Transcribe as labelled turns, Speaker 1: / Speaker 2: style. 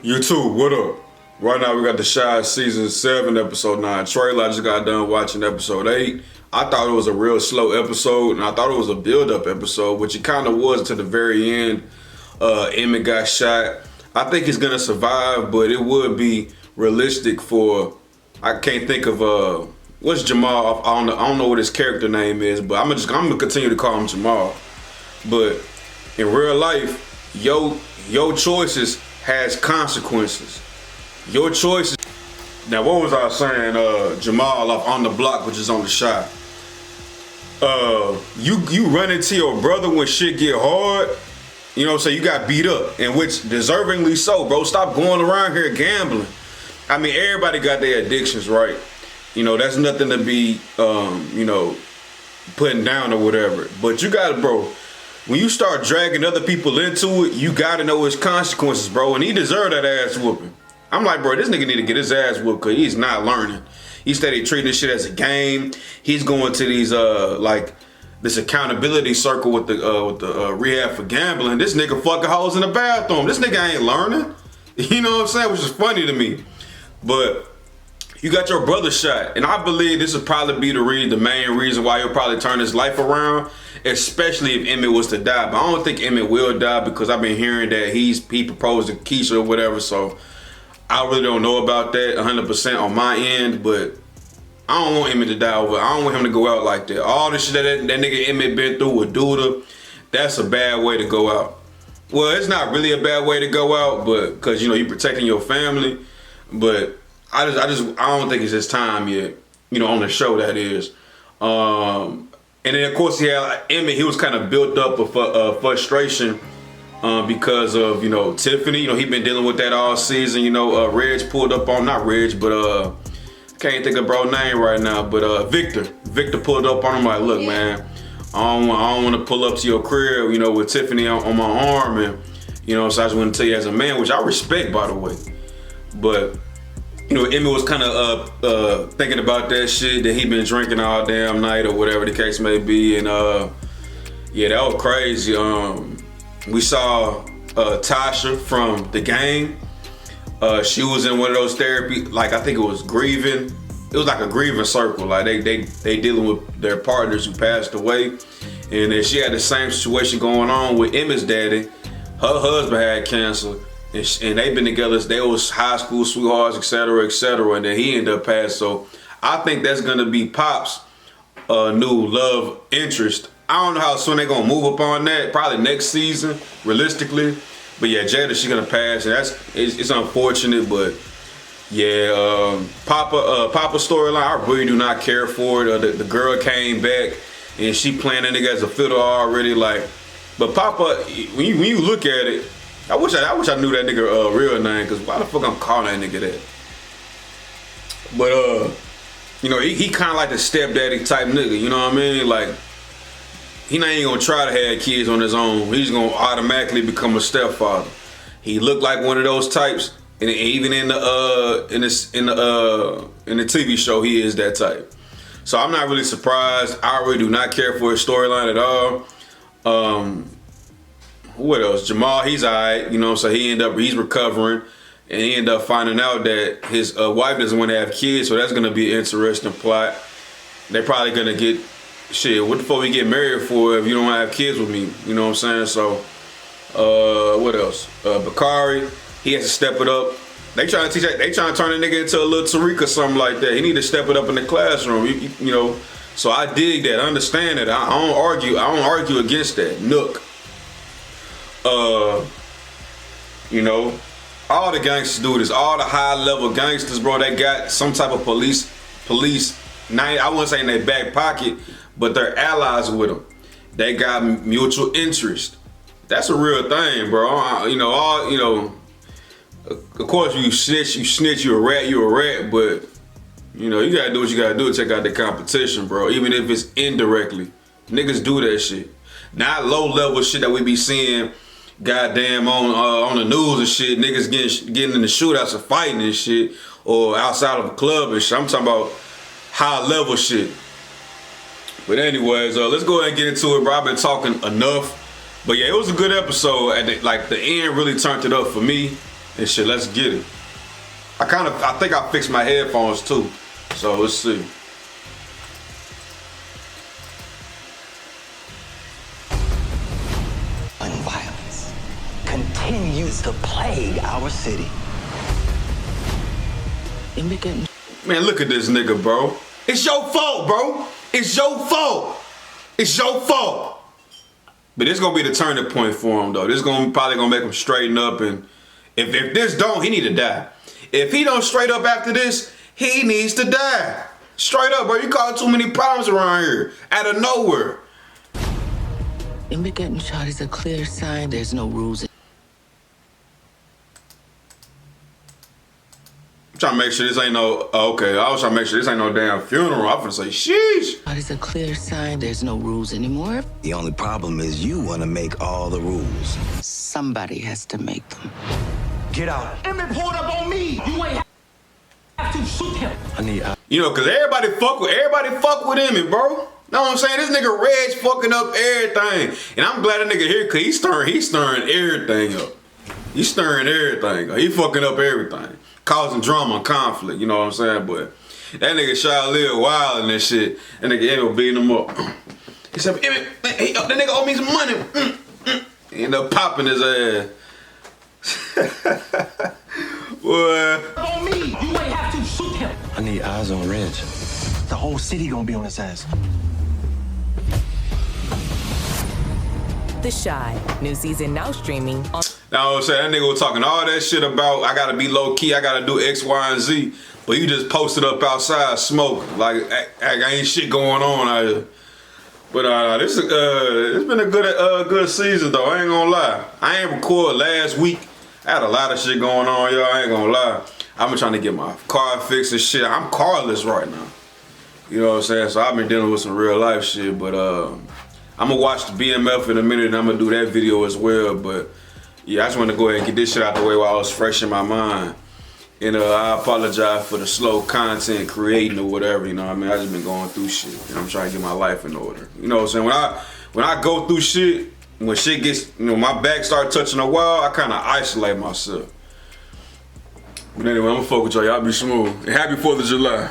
Speaker 1: YouTube, what up? Right now we got the Shy Season 7, Episode 9 trailer. I just got done watching Episode 8. I thought it was a real slow episode, and I thought it was a build-up episode, which it kind of was to the very end. Emmett got shot. I think he's going to survive, but it would be realistic for... I can't think of... what's Jamal? I don't know what his character name is, but I'm gonna continue to call him Jamal. But in real life, your choices has consequences. Your choices. Now, what was I saying? Jamal off On the Block, which is on the shot. You run into your brother when shit get hard. You know what I'm saying? You got beat up, and which deservingly so, bro. Stop going around here gambling. I mean, everybody got their addictions, right? You know, that's nothing to be, putting down or whatever. But you gotta, bro, when you start dragging other people into it, you gotta know its consequences, bro. And he deserved that ass whooping. I'm like, bro, this nigga need to get his ass whooped because he's not learning. He steady treating this shit as a game. He's going to these, this accountability circle with the rehab for gambling. This nigga fucking hoes in the bathroom. This nigga ain't learning. You know what I'm saying? Which is funny to me. But you got your brother shot, and I believe this would probably be the main reason why he'll probably turn his life around, especially if Emmett was to die. But I don't think Emmett will die because I've been hearing that he proposed to Keisha or whatever, so I really don't know about that 100% on my end, but I don't want Emmett to die over. I don't want him to go out like that. All the shit that nigga Emmett been through with Duda, that's a bad way to go out. Well, it's not really a bad way to go out, but because you protecting your family, but I don't think it's his time yet, on the show that is. And then of course Emmett, he was kind of built up of frustration because of, Tiffany. He been dealing with that all season. Reg pulled up on, not Reg, but can't think of bro name right now, but Victor pulled up on him like, look, man, I don't want to pull up to your crib, with Tiffany on my arm, and so I just want to tell you as a man, which I respect, by the way. But Emmett was kind of thinking about that shit, that he been drinking all damn night or whatever the case may be, and yeah, that was crazy. We saw Tasha from The Game. She was in one of those therapy, like I think it was grieving. It was like a grieving circle. Like they dealing with their partners who passed away, and then she had the same situation going on with Emmett's daddy. Her husband had cancer, and they've been together. They was high school sweethearts, etc., etc. And then he ended up passing. So I think that's gonna be Pop's new love interest. I don't know how soon they're gonna move up on that. Probably next season, realistically. But yeah, Jada, she's gonna pass, and it's unfortunate, but yeah, Papa's storyline, I really do not care for it. The girl came back, and she playing that nigga as a fiddle already, like. But Papa, when you look at it, I wish I knew that nigga real name, cause why the fuck I'm calling that nigga that? But he kind of like the stepdaddy type nigga, you know what I mean? Like, he not even gonna try to have kids on his own. He's gonna automatically become a stepfather. He looked like one of those types, and even in the TV show, he is that type. So I'm not really surprised. I really do not care for his storyline at all. What else? Jamal, he's alright, so he's recovering, and he ended up finding out that his wife doesn't want to have kids, so that's gonna be an interesting plot. They're probably gonna get. Shit, what the fuck we get married for if you don't have kids with me? You know what I'm saying? So, what else? Bakari, he has to step it up. They trying to turn the nigga into a little Tariq or something like that. He need to step it up in the classroom. So I dig that. I understand that. I don't argue against that. Nook. All the gangsters do this. All the high level gangsters, bro, they got some type of police. I wouldn't say in their back pocket, but they're allies with them. They got mutual interest. That's a real thing, bro. Of course, you snitch, you a rat, but you gotta do what you gotta do to take out the competition, bro. Even if it's indirectly. Niggas do that shit. Not low level shit that we be seeing goddamn on the news and shit. Niggas getting in the shootouts and fighting and shit, or outside of a club and shit. I'm talking about high level shit. But anyways, let's go ahead and get into it, bro. I've been talking enough. But yeah, it was a good episode. The end really turned it up for me. and shit. Let's get it. I think I fixed my headphones too. So let's see.
Speaker 2: And violence continues to plague our city.
Speaker 1: Man, look at this nigga, bro. It's your fault, bro. It's your fault. It's your fault. But it's gonna be the turning point for him, though. This probably gonna make him straighten up, and if this don't, he need to die. If he don't straight up after this, he needs to die. Straight up, bro. You caused too many problems around here, out of nowhere.
Speaker 3: Him getting shot is a clear sign there's no rules.
Speaker 1: I'm trying to make sure this ain't no, okay, I was trying to make sure this ain't no damn funeral. I'm finna say, sheesh.
Speaker 3: That is a clear sign there's no rules anymore.
Speaker 2: The only problem is you want to make all the rules.
Speaker 3: Somebody has to make them.
Speaker 2: Get out.
Speaker 4: Emmett pulled up on me. You ain't have to shoot him.
Speaker 2: I need
Speaker 1: You know, cause everybody fuck with Emmett, bro. Know what I'm saying? This nigga Reg fucking up everything. And I'm glad that nigga here, cause he's stirring everything up. He's stirring everything up. He fucking up everything. Causing drama and conflict, you know what I'm saying? But that nigga Shia Lil wild and that shit. That nigga Emmett beating him up. He said, Emmett, man, that nigga owe me some money. He ended up popping his ass. Boy.
Speaker 4: On me. You ain't have to shoot him.
Speaker 2: I need eyes on Reg.
Speaker 4: The whole city gonna be on his ass.
Speaker 5: The Shy, new season now streaming on.
Speaker 1: Now I'm saying that nigga was talking all that shit about I gotta be low key, I gotta do X, Y, and Z, but you just posted up outside smoking like ain't shit going on out here. But it's been a good season though. I ain't gonna lie. I ain't record last week. I had a lot of shit going on, y'all. I ain't gonna lie. I've been trying to get my car fixed and shit. I'm carless right now. You know what I'm saying? So I've been dealing with some real life shit, but I'm gonna watch the BMF in a minute and I'm gonna do that video as well. But yeah, I just wanna go ahead and get this shit out the way while I was fresh in my mind. And I apologize for the slow content creating or whatever, you know what I mean? I just been going through shit and I'm trying to get my life in order. You know what I'm saying? When I go through shit, when shit gets, you know, my back start touching the wall, I kinda isolate myself. But anyway, I'm gonna fuck with y'all. Y'all be smooth. And happy 4th of July.